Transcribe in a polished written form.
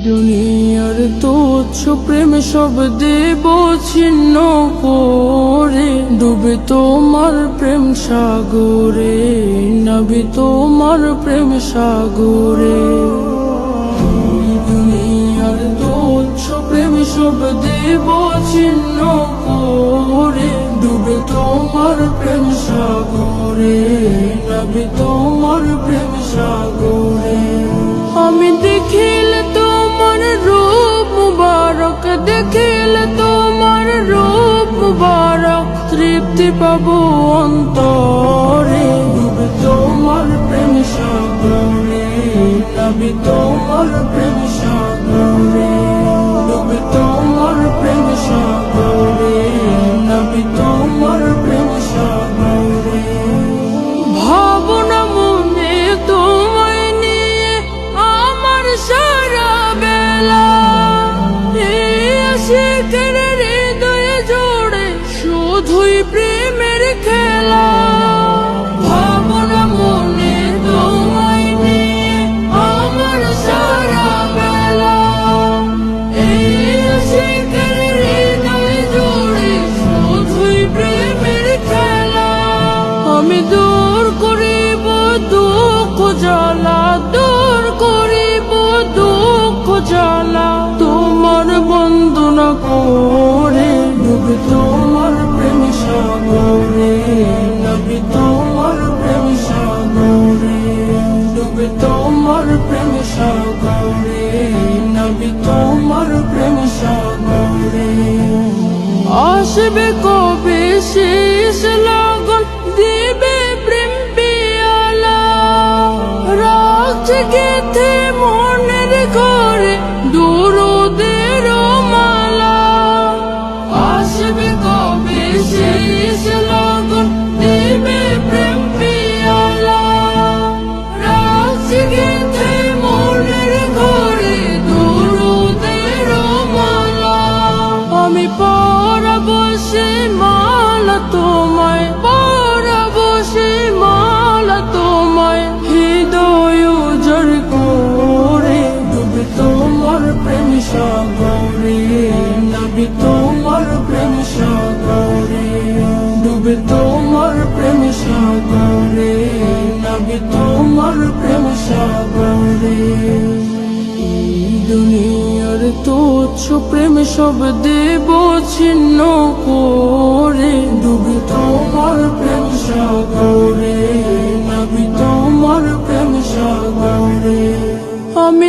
দুনিয়ার তুচ্ছ প্রেম সব দেব ছিন্ন করে, ডুবে তোমার প্রেম সাগরে, নবী তোমার প্রেম সাগরে। দুনিয়ার তুচ্ছ প্রেম সব দেব ছিন্ন করে, ডুবে তোমার প্রেম সাগরে, নবী তোমার প্রেম সাগরে। আমি দেখিলে তোমার রূপ মুবারক, দেখিলে তোমার রূপ মুবারক, তৃপ্তি পাবো অন্তরে, ডুবে তোমার প্রেম সাগরে, নবী তোমার প্রেম সাগরে, ডুবে তোমার প্রেম সাগরে, নবী তোমার প্রেম সাগরে। ভাবনা মনে তোমায় নিয়ে আমার সারা বেলা, এই আশিকের হৃদয়ে জোড়ে শুধুই প্রেমের খেলা। ভাবনা মনে তোমায় নিয়ে আমার সারা বেলা, এই আশিকের হৃদয়ে জোড়ে শুধুই প্রেমের খেলা। আমি দূর করিব দুঃখ জ্বালা, দূর করিব দুঃখ জ্বালা, তোমার বন্দনা করে, ডুবে তোমার প্রেম সাগরে, নবী তোমার প্রেম সাগরে, ডুবে তোমার প্রেম সাগরে, নবী তোমার প্রেম সাগরে। আসবে কবে শেষ লগন, দিবে প্রেম পিয়ালা, রাখছে গেথে মনের ঘরে দুরুদের মালা। আসবে কবে শেষ লগন, দিবে প্রেম পিয়ালা, রাখছে গেথে মনের ঘরে দুরুদের মালা। আমি পরাবো সে মালা তোমায়, পরাবো সে মালা তোমায়, হৃদয় উজাড় করে, ডুবে তোমার প্রেম সাগরে, নবী তোমার প্রেম সাগরে, ডুবে তোমার প্রেম সাগরে, নবী তোমার প্রেম সাগরে। দুনিয়ার তুচ্ছ প্রেম সব দেব ছিন্ন করে, ডুবে তোমার প্রেম সাগরে, নবী তোমার প্রেম সাগরে। আমি